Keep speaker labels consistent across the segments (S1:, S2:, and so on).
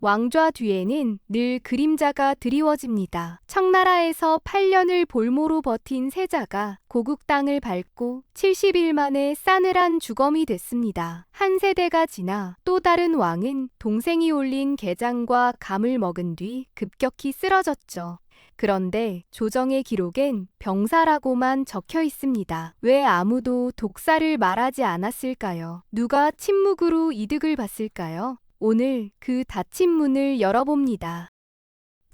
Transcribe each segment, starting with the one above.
S1: 왕좌 뒤에는 늘 그림자가 드리워집니다. 청나라에서 8년을 볼모로 버틴 세자가 고국 땅을 밟고 70일 만에 싸늘한 주검이 됐습니다. 한 세대가 지나 또 다른 왕은 동생이 올린 게장과 감을 먹은 뒤 급격히 쓰러졌죠. 그런데 조정의 기록엔 병사라고만 적혀 있습니다. 왜 아무도 독사를 말하지 않았을까요? 누가 침묵으로 이득을 봤을까요? 오늘 그 닫힌 문을 열어봅니다.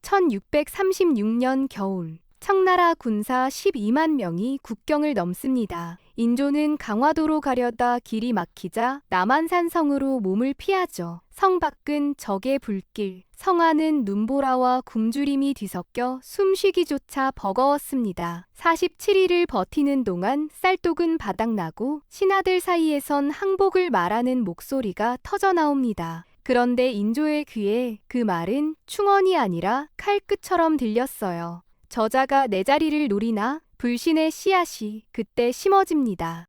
S1: 1636년 겨울, 청나라 군사 12만 명이 국경을 넘습니다. 인조는 강화도로 가려다 길이 막히자 남한산성으로 몸을 피하죠. 성 밖은 적의 불길, 성 안은 눈보라와 굶주림이 뒤섞여 숨쉬기조차 버거웠습니다. 47일을 버티는 동안 쌀독은 바닥나고 신하들 사이에선 항복을 말하는 목소리가 터져나옵니다. 그런데 인조의 귀에 그 말은 충언이 아니라 칼끝처럼 들렸어요. 저자가 내 자리를 노리나 불신의 씨앗이 그때 심어집니다.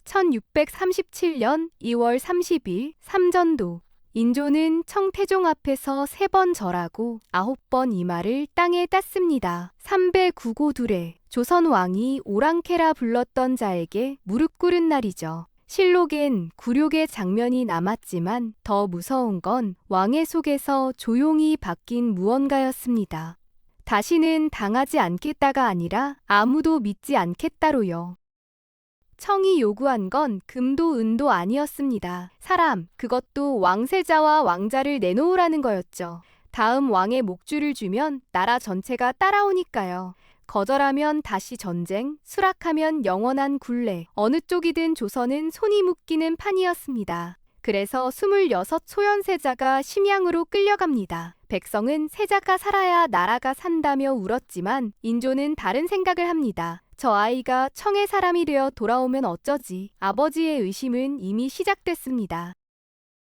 S1: 1637년 2월 30일 삼전도, 인조는 청태종 앞에서 3번 절하고 9번 이마를 땅에 땄습니다. 삼배 구고두례, 조선 왕이 오랑캐라 불렀던 자에게 무릎 꿇은 날이죠. 실록엔 굴욕의 장면이 남았지만 더 무서운 건 왕의 속에서 조용히 바뀐 무언가였습니다. 다시는 당하지 않겠다가 아니라 아무도 믿지 않겠다로요. 청이 요구한 건 금도 은도 아니었습니다. 사람, 그것도 왕세자와 왕자를 내놓으라는 거였죠. 다음 왕의 목줄을 주면 나라 전체가 따라오니까요. 거절하면 다시 전쟁, 수락하면 영원한 굴레. 어느 쪽이든 조선은 손이 묶이는 판이었습니다. 그래서 26 소현세자가 심양으로 끌려갑니다. 백성은 세자가 살아야 나라가 산다며 울었지만 인조는 다른 생각을 합니다. 저 아이가 청의 사람이 되어 돌아오면 어쩌지? 아버지의 의심은 이미 시작됐습니다.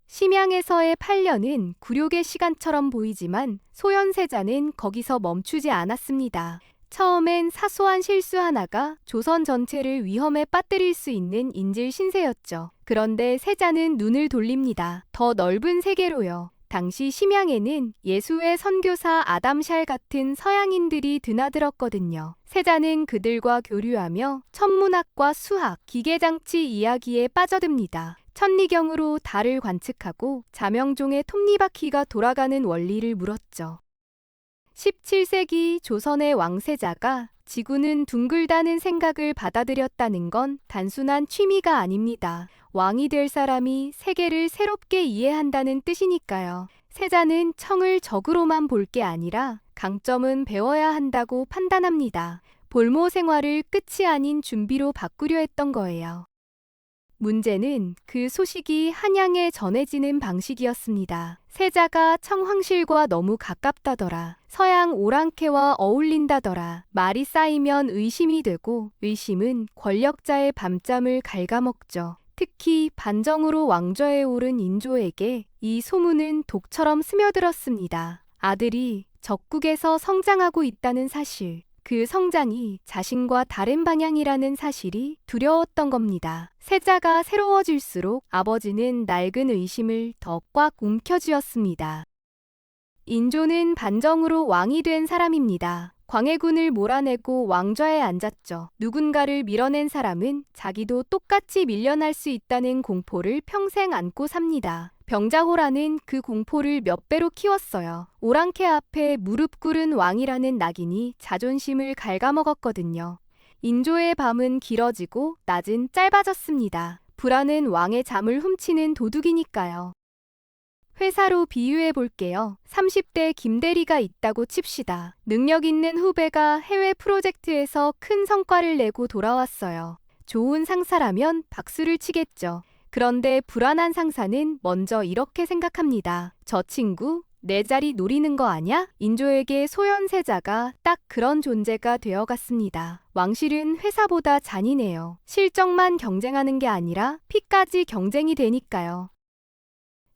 S1: 심양에서의 8년은 굴욕의 시간처럼 보이지만 소현세자는 거기서 멈추지 않았습니다. 처음엔 사소한 실수 하나가 조선 전체를 위험에 빠뜨릴 수 있는 인질 신세였죠. 그런데 세자는 눈을 돌립니다. 더 넓은 세계로요. 당시 심양에는 예수의 선교사 아담샬 같은 서양인들이 드나들었거든요. 세자는 그들과 교류하며 천문학과 수학, 기계장치 이야기에 빠져듭니다. 천리경으로 달을 관측하고 자명종의 톱니바퀴가 돌아가는 원리를 물었죠. 17세기 조선의 왕세자가 지구는 둥글다는 생각을 받아들였다는 건 단순한 취미가 아닙니다. 왕이 될 사람이 세계를 새롭게 이해한다는 뜻이니까요. 세자는 청을 적으로만 볼 게 아니라 강점은 배워야 한다고 판단합니다. 볼모 생활을 끝이 아닌 준비로 바꾸려 했던 거예요. 문제는 그 소식이 한양에 전해지는 방식이었습니다. 세자가 청황실과 너무 가깝다더라. 서양 오랑캐와 어울린다더라. 말이 쌓이면 의심이 되고 의심은 권력자의 밤잠을 갉아먹죠. 특히 반정으로 왕좌에 오른 인조에게 이 소문은 독처럼 스며들었습니다. 아들이 적국에서 성장하고 있다는 사실, 그 성장이 자신과 다른 방향이라는 사실이 두려웠던 겁니다. 세자가 새로워질수록 아버지는 낡은 의심을 더 꽉 움켜쥐었습니다. 인조는 반정으로 왕이 된 사람입니다. 광해군을 몰아내고 왕좌에 앉았죠. 누군가를 밀어낸 사람은 자기도 똑같이 밀려날 수 있다는 공포를 평생 안고 삽니다. 병자호란은 그 공포를 몇 배로 키웠어요. 오랑캐 앞에 무릎 꿇은 왕이라는 낙인이 자존심을 갉아먹었거든요. 인조의 밤은 길어지고 낮은 짧아졌습니다. 불안은 왕의 잠을 훔치는 도둑이니까요. 회사로 비유해 볼게요. 30대 김대리가 있다고 칩시다. 능력 있는 후배가 해외 프로젝트에서 큰 성과를 내고 돌아왔어요. 좋은 상사라면 박수를 치겠죠. 그런데 불안한 상사는 먼저 이렇게 생각합니다. 저 친구 내 자리 노리는 거 아냐? 인조에게 소현세자가 딱 그런 존재가 되어갔습니다. 왕실은 회사보다 잔인해요. 실적만 경쟁하는 게 아니라 피까지 경쟁이 되니까요.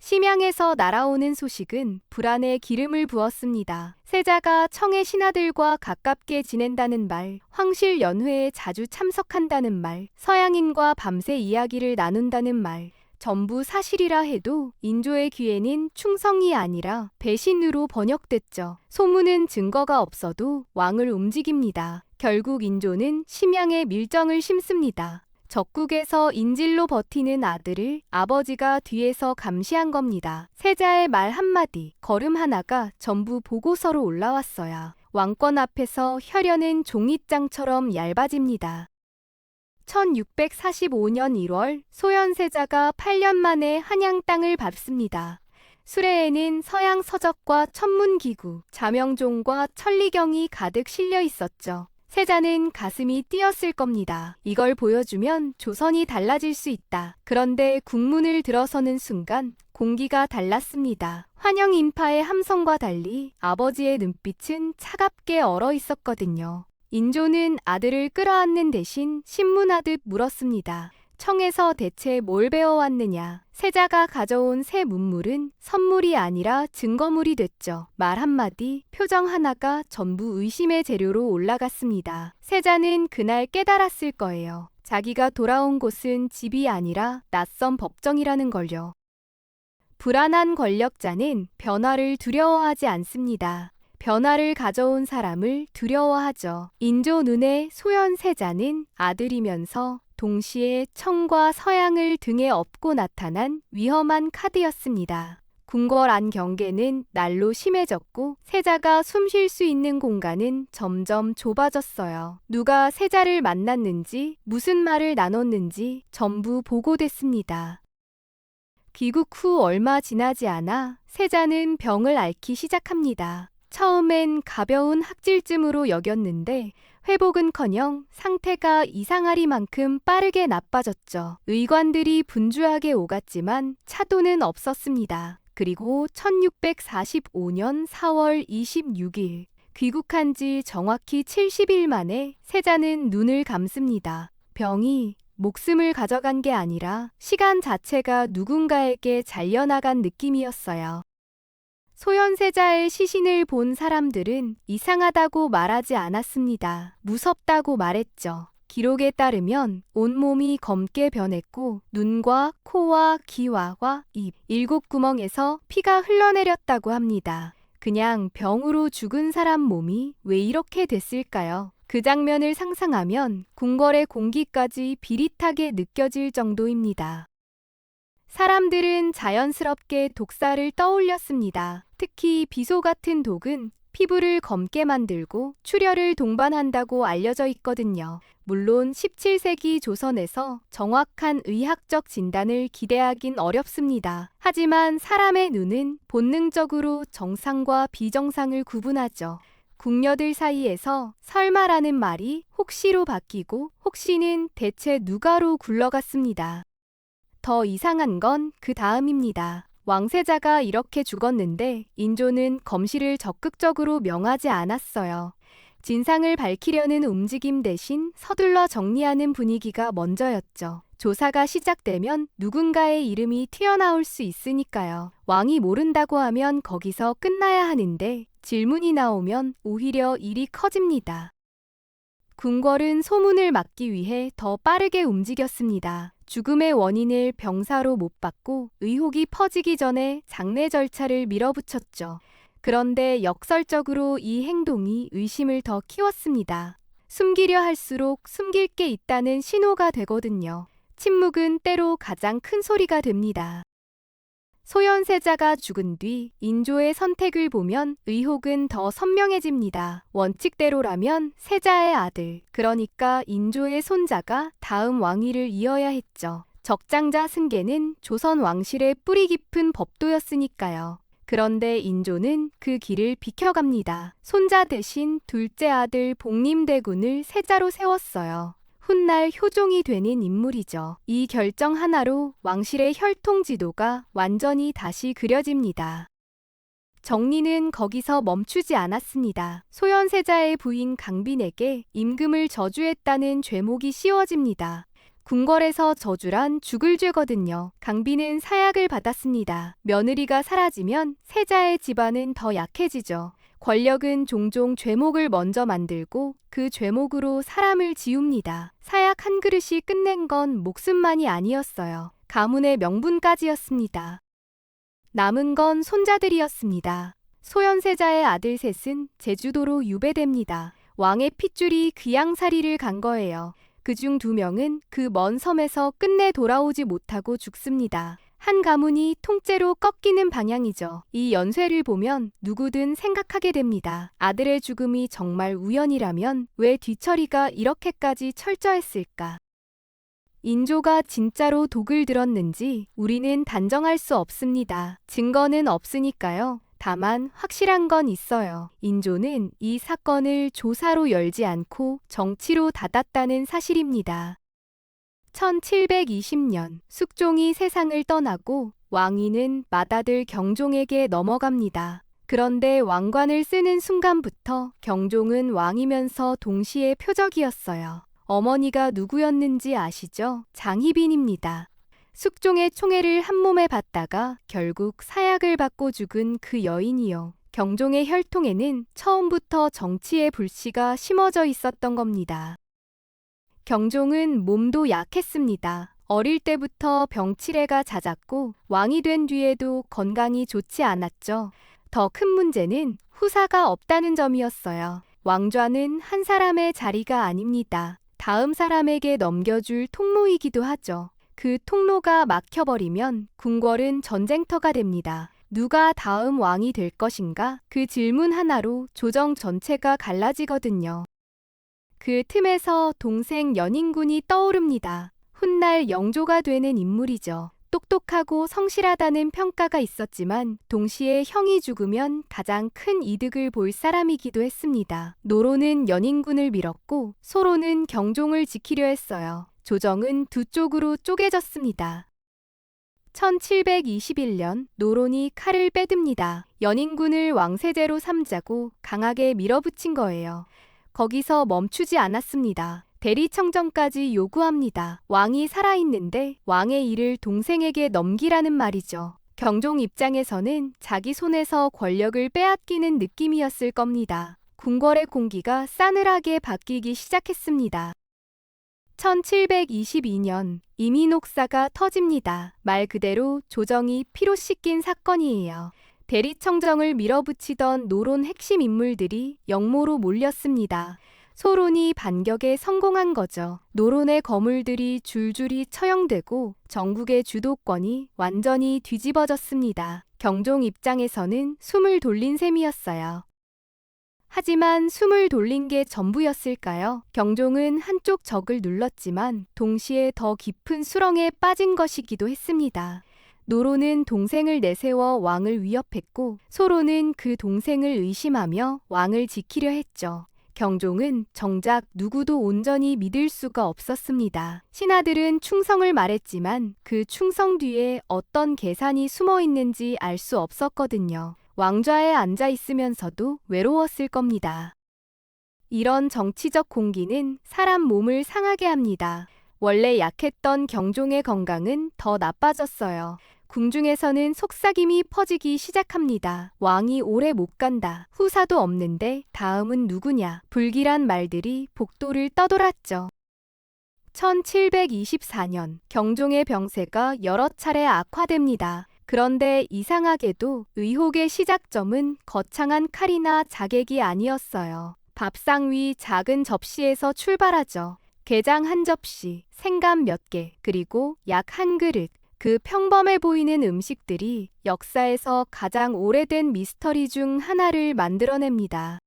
S1: 심양에서 날아오는 소식은 불안에 기름을 부었습니다. 세자가 청의 신하들과 가깝게 지낸다는 말, 황실 연회에 자주 참석한다는 말, 서양인과 밤새 이야기를 나눈다는 말, 전부 사실이라 해도 인조의 귀에는 충성이 아니라 배신으로 번역됐죠. 소문은 증거가 없어도 왕을 움직입니다. 결국 인조는 심양에 밀정을 심습니다. 적국에서 인질로 버티는 아들을 아버지가 뒤에서 감시한 겁니다. 세자의 말 한마디, 걸음 하나가 전부 보고서로 올라왔어야 왕권 앞에서 혈연은 종잇장처럼 얇아집니다. 1645년 1월 소현세자가 8년 만에 한양 땅을 밟습니다. 수레에는 서양 서적과 천문기구, 자명종과 천리경이 가득 실려 있었죠. 세자는 가슴이 뛰었을 겁니다. 이걸 보여주면 조선이 달라질 수 있다. 그런데 국문을 들어서는 순간 공기가 달랐습니다. 환영 인파의 함성과 달리 아버지의 눈빛은 차갑게 얼어 있었거든요. 인조는 아들을 끌어안는 대신 신문하듯 물었습니다. 청에서 대체 뭘 배워왔느냐? 세자가 가져온 새 문물은 선물이 아니라 증거물이 됐죠. 말 한마디, 표정 하나가 전부 의심의 재료로 올라갔습니다. 세자는 그날 깨달았을 거예요. 자기가 돌아온 곳은 집이 아니라 낯선 법정이라는 걸요. 불안한 권력자는 변화를 두려워하지 않습니다. 변화를 가져온 사람을 두려워하죠. 인조 눈에 소현세자는 아들이면서 동시에 청과 서양을 등에 업고 나타난 위험한 카드였습니다. 궁궐 안 경계는 날로 심해졌고 세자가 숨 쉴 수 있는 공간은 점점 좁아졌어요. 누가 세자를 만났는지, 무슨 말을 나눴는지 전부 보고됐습니다. 귀국 후 얼마 지나지 않아 세자는 병을 앓기 시작합니다. 처음엔 가벼운 학질증으로 여겼는데 회복은커녕 상태가 이상하리만큼 빠르게 나빠졌죠. 의관들이 분주하게 오갔지만 차도는 없었습니다. 그리고 1645년 4월 26일 귀국한 지 정확히 70일 만에 세자는 눈을 감습니다. 병이 목숨을 가져간 게 아니라 시간 자체가 누군가에게 잘려나간 느낌이었어요. 소현세자의 시신을 본 사람들은 이상하다고 말하지 않았습니다. 무섭다고 말했죠. 기록에 따르면 온몸이 검게 변했고 눈과 코와 귀와 입, 7구멍에서 피가 흘러내렸다고 합니다. 그냥 병으로 죽은 사람 몸이 왜 이렇게 됐을까요? 그 장면을 상상하면 궁궐의 공기까지 비릿하게 느껴질 정도입니다. 사람들은 자연스럽게 독사를 떠올렸습니다. 특히 비소 같은 독은 피부를 검게 만들고 출혈을 동반한다고 알려져 있거든요. 물론 17세기 조선에서 정확한 의학적 진단을 기대하긴 어렵습니다. 하지만 사람의 눈은 본능적으로 정상과 비정상을 구분하죠. 궁녀들 사이에서 설마라는 말이 혹시로 바뀌고 혹시는 대체 누가로 굴러갔습니다. 더 이상한 건 그 다음입니다. 왕세자가 이렇게 죽었는데 인조는 검시를 적극적으로 명하지 않았어요. 진상을 밝히려는 움직임 대신 서둘러 정리하는 분위기가 먼저였죠. 조사가 시작되면 누군가의 이름이 튀어나올 수 있으니까요. 왕이 모른다고 하면 거기서 끝나야 하는데 질문이 나오면 오히려 일이 커집니다. 궁궐은 소문을 막기 위해 더 빠르게 움직였습니다. 죽음의 원인을 병사로 못 받고 의혹이 퍼지기 전에 장례 절차를 밀어붙였죠. 그런데 역설적으로 이 행동이 의심을 더 키웠습니다. 숨기려 할수록 숨길 게 있다는 신호가 되거든요. 침묵은 때로 가장 큰 소리가 됩니다. 소현세자가 죽은 뒤 인조의 선택을 보면 의혹은 더 선명해집니다. 원칙대로라면 세자의 아들, 그러니까 인조의 손자가 다음 왕위를 이어야 했죠. 적장자 승계는 조선 왕실의 뿌리 깊은 법도였으니까요. 그런데 인조는 그 길을 비켜갑니다. 손자 대신 둘째 아들 복림대군을 세자로 세웠어요. 훗날 효종이 되는 인물이죠. 이 결정 하나로 왕실의 혈통지도가 완전히 다시 그려집니다. 정리는 거기서 멈추지 않았습니다. 소현세자의 부인 강빈에게 임금을 저주했다는 죄목이 씌워집니다. 궁궐에서 저주란 죽을 죄거든요. 강빈은 사약을 받았습니다. 며느리가 사라지면 세자의 집안은 더 약해지죠. 권력은 종종 죄목을 먼저 만들고 그 죄목으로 사람을 지웁니다. 사약 한 그릇이 끝낸 건 목숨만이 아니었어요. 가문의 명분까지였습니다. 남은 건 손자들이었습니다. 소현세자의 아들 셋은 제주도로 유배됩니다. 왕의 핏줄이 귀양살이를 간 거예요. 그중 2명은 그 먼 섬에서 끝내 돌아오지 못하고 죽습니다. 한 가문이 통째로 꺾이는 방향이죠. 이 연쇄를 보면 누구든 생각하게 됩니다. 아들의 죽음이 정말 우연이라면 왜 뒤처리가 이렇게까지 철저했을까? 인조가 진짜로 독을 들었는지 우리는 단정할 수 없습니다. 증거는 없으니까요. 다만 확실한 건 있어요. 인조는 이 사건을 조사로 열지 않고 정치로 닫았다는 사실입니다. 1720년 숙종이 세상을 떠나고 왕위는 맏아들 경종에게 넘어갑니다. 그런데 왕관을 쓰는 순간부터 경종은 왕이면서 동시에 표적이었어요. 어머니가 누구였는지 아시죠? 장희빈입니다. 숙종의 총애를 한 몸에 받다가 결국 사약을 받고 죽은 그 여인이요. 경종의 혈통에는 처음부터 정치의 불씨가 심어져 있었던 겁니다. 경종은 몸도 약했습니다. 어릴 때부터 병치레가 잦았고 왕이 된 뒤에도 건강이 좋지 않았죠. 더 큰 문제는 후사가 없다는 점이었어요. 왕좌는 한 사람의 자리가 아닙니다. 다음 사람에게 넘겨줄 통로이기도 하죠. 그 통로가 막혀버리면 궁궐은 전쟁터가 됩니다. 누가 다음 왕이 될 것인가? 그 질문 하나로 조정 전체가 갈라지거든요. 그 틈에서 동생 연인군이 떠오릅니다. 훗날 영조가 되는 인물이죠. 똑똑하고 성실하다는 평가가 있었지만 동시에 형이 죽으면 가장 큰 이득을 볼 사람이기도 했습니다. 노로는 연인군을 밀었고 소로는 경종을 지키려 했어요. 조정은 두 쪽으로 쪼개졌습니다. 1721년 노론이 칼을 빼듭니다. 연인군을 왕세제로 삼자고 강하게 밀어붙인 거예요. 거기서 멈추지 않았습니다. 대리청정까지 요구합니다. 왕이 살아있는데 왕의 일을 동생에게 넘기라는 말이죠. 경종 입장에서는 자기 손에서 권력을 빼앗기는 느낌이었을 겁니다. 궁궐의 공기가 싸늘하게 바뀌기 시작했습니다. 1722년 이민옥사가 터집니다. 말 그대로 조정이 피로 씻긴 사건이에요. 대리청정을 밀어붙이던 노론 핵심 인물들이 영모로 몰렸습니다. 소론이 반격에 성공한 거죠. 노론의 거물들이 줄줄이 처형되고 전국의 주도권이 완전히 뒤집어졌습니다. 경종 입장에서는 숨을 돌린 셈이었어요. 하지만 숨을 돌린 게 전부였을까요? 경종은 한쪽 적을 눌렀지만 동시에 더 깊은 수렁에 빠진 것이기도 했습니다. 노로는 동생을 내세워 왕을 위협했고 소로는 그 동생을 의심하며 왕을 지키려 했죠. 경종은 정작 누구도 온전히 믿을 수가 없었습니다. 신하들은 충성을 말했지만 그 충성 뒤에 어떤 계산이 숨어 있는지 알 수 없었거든요. 왕좌에 앉아 있으면서도 외로웠을 겁니다. 이런 정치적 공기는 사람 몸을 상하게 합니다. 원래 약했던 경종의 건강은 더 나빠졌어요. 궁중에서는 속삭임이 퍼지기 시작합니다. 왕이 오래 못 간다. 후사도 없는데 다음은 누구냐. 불길한 말들이 복도를 떠돌았죠. 1724년 경종의 병세가 여러 차례 악화됩니다. 그런데 이상하게도 의혹의 시작점은 거창한 칼이나 자객이 아니었어요. 밥상 위 작은 접시에서 출발하죠. 게장 한 접시, 생감 몇 개, 그리고 약 한 그릇. 그 평범해 보이는 음식들이 역사에서 가장 오래된 미스터리 중 하나를 만들어냅니다.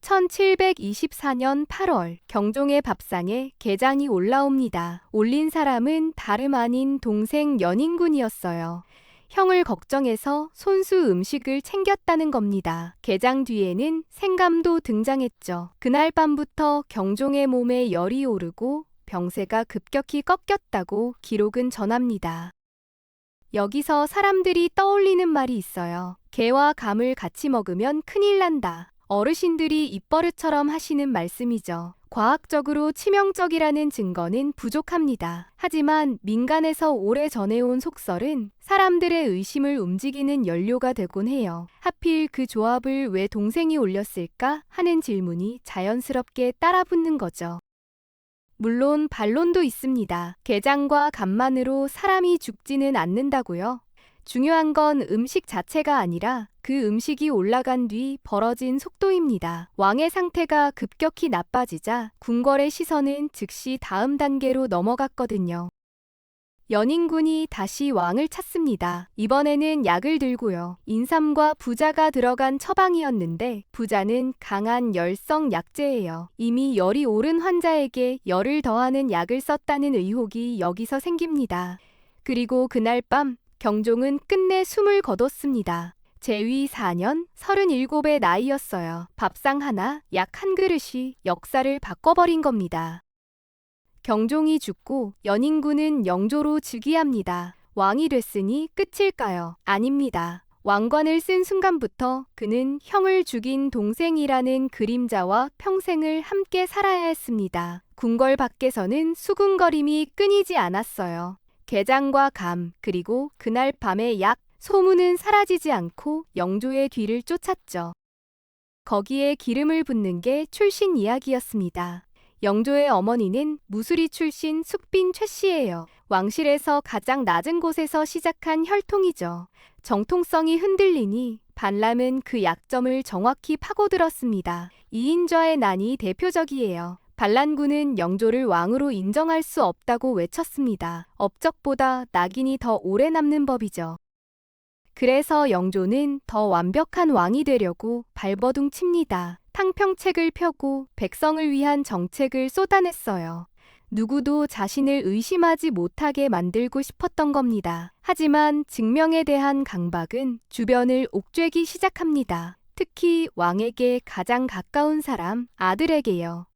S1: 1724년 8월 경종의 밥상에 게장이 올라옵니다. 올린 사람은 다름 아닌 동생 연인군이었어요. 형을 걱정해서 손수 음식을 챙겼다는 겁니다. 게장 뒤에는 생감도 등장했죠. 그날 밤부터 경종의 몸에 열이 오르고 병세가 급격히 꺾였다고 기록은 전합니다. 여기서 사람들이 떠올리는 말이 있어요. 게와 감을 같이 먹으면 큰일 난다. 어르신들이 입버릇처럼 하시는 말씀이죠. 과학적으로 치명적이라는 증거는 부족합니다. 하지만 민간에서 오래 전해온 속설은 사람들의 의심을 움직이는 연료가 되곤 해요. 하필 그 조합을 왜 동생이 올렸을까 하는 질문이 자연스럽게 따라붙는 거죠. 물론 반론도 있습니다. 게장과 간만으로 사람이 죽지는 않는다고요. 중요한 건 음식 자체가 아니라 그 음식이 올라간 뒤 벌어진 속도입니다. 왕의 상태가 급격히 나빠지자 궁궐의 시선은 즉시 다음 단계로 넘어갔거든요. 연인군이 다시 왕을 찾습니다. 이번에는 약을 들고요. 인삼과 부자가 들어간 처방이었는데 부자는 강한 열성 약제예요. 이미 열이 오른 환자에게 열을 더하는 약을 썼다는 의혹이 여기서 생깁니다. 그리고 그날 밤 경종은 끝내 숨을 거뒀습니다. 제위 4년 37의 나이였어요. 밥상 하나, 약 한 그릇이 역사를 바꿔버린 겁니다. 경종이 죽고 연인군은 영조로 즉위합니다. 왕이 됐으니 끝일까요? 아닙니다. 왕관을 쓴 순간부터 그는 형을 죽인 동생이라는 그림자와 평생을 함께 살아야 했습니다. 궁궐 밖에서는 수군거림이 끊이지 않았어요. 게장과 감, 그리고 그날 밤의 약, 소문은 사라지지 않고 영조의 뒤를 쫓았죠. 거기에 기름을 붓는 게 출신 이야기였습니다. 영조의 어머니는 무수리 출신 숙빈 최씨예요. 왕실에서 가장 낮은 곳에서 시작한 혈통이죠. 정통성이 흔들리니 반람은 그 약점을 정확히 파고들었습니다. 이인좌의 난이 대표적이에요. 반란군은 영조를 왕으로 인정할 수 없다고 외쳤습니다. 업적보다 낙인이 더 오래 남는 법이죠. 그래서 영조는 더 완벽한 왕이 되려고 발버둥 칩니다. 탕평책을 펴고 백성을 위한 정책을 쏟아냈어요. 누구도 자신을 의심하지 못하게 만들고 싶었던 겁니다. 하지만 증명에 대한 강박은 주변을 옥죄기 시작합니다. 특히 왕에게 가장 가까운 사람, 아들에게요.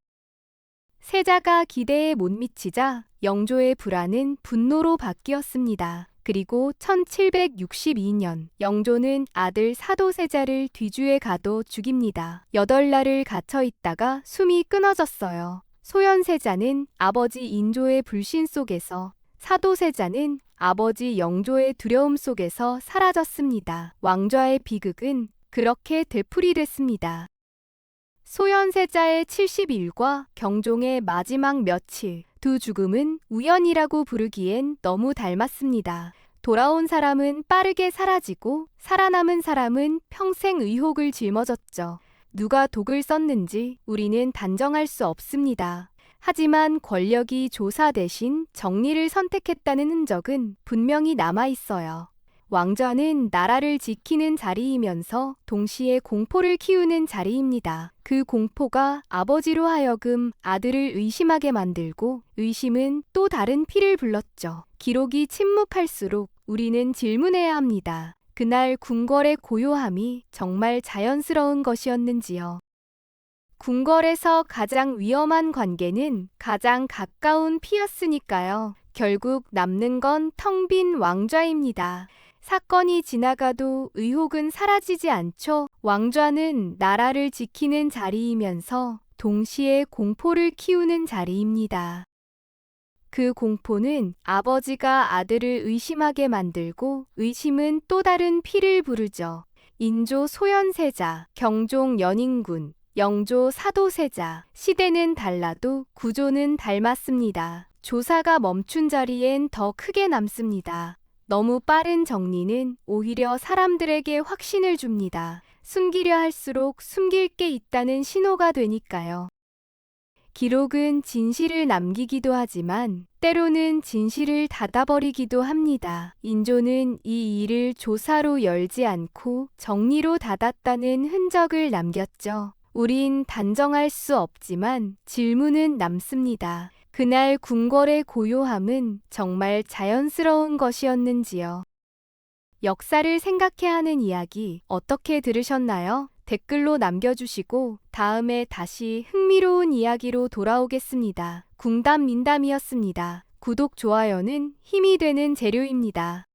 S1: 세자가 기대에 못 미치자 영조의 불안은 분노로 바뀌었습니다. 그리고 1762년 영조는 아들 사도세자를 뒤주에 가둬 죽입니다. 8날을 갇혀 있다가 숨이 끊어졌어요. 소현세자는 아버지 인조의 불신 속에서, 사도세자는 아버지 영조의 두려움 속에서 사라졌습니다. 왕좌의 비극은 그렇게 되풀이됐습니다. 소현세자의 70일과 경종의 마지막 며칠, 두 죽음은 우연이라고 부르기엔 너무 닮았습니다. 돌아온 사람은 빠르게 사라지고 살아남은 사람은 평생 의혹을 짊어졌죠. 누가 독을 썼는지 우리는 단정할 수 없습니다. 하지만 권력이 조사 대신 정리를 선택했다는 흔적은 분명히 남아 있어요. 왕좌는 나라를 지키는 자리이면서 동시에 공포를 키우는 자리입니다. 그 공포가 아버지로 하여금 아들을 의심하게 만들고 의심은 또 다른 피를 불렀죠. 기록이 침묵할수록 우리는 질문해야 합니다. 그날 궁궐의 고요함이 정말 자연스러운 것이었는지요. 궁궐에서 가장 위험한 관계는 가장 가까운 피였으니까요. 결국 남는 건 텅 빈 왕좌입니다. 사건이 지나가도 의혹은 사라지지 않죠. 왕좌는 나라를 지키는 자리이면서 동시에 공포를 키우는 자리입니다. 그 공포는 아버지가 아들을 의심하게 만들고 의심은 또 다른 피를 부르죠. 인조 소현세자, 경종 연인군, 영조 사도세자. 시대는 달라도 구조는 닮았습니다. 조사가 멈춘 자리엔 더 크게 남습니다. 너무 빠른 정리는 오히려 사람들에게 확신을 줍니다. 숨기려 할수록 숨길 게 있다는 신호가 되니까요. 기록은 진실을 남기기도 하지만 때로는 진실을 닫아버리기도 합니다. 인조는 이 일을 조사로 열지 않고 정리로 닫았다는 흔적을 남겼죠. 우린 단정할 수 없지만 질문은 남습니다. 그날 궁궐의 고요함은 정말 자연스러운 것이었는지요. 역사를 생각해야 하는 이야기 어떻게 들으셨나요? 댓글로 남겨주시고 다음에 다시 흥미로운 이야기로 돌아오겠습니다. 궁담민담이었습니다. 구독, 좋아요는 힘이 되는 재료입니다.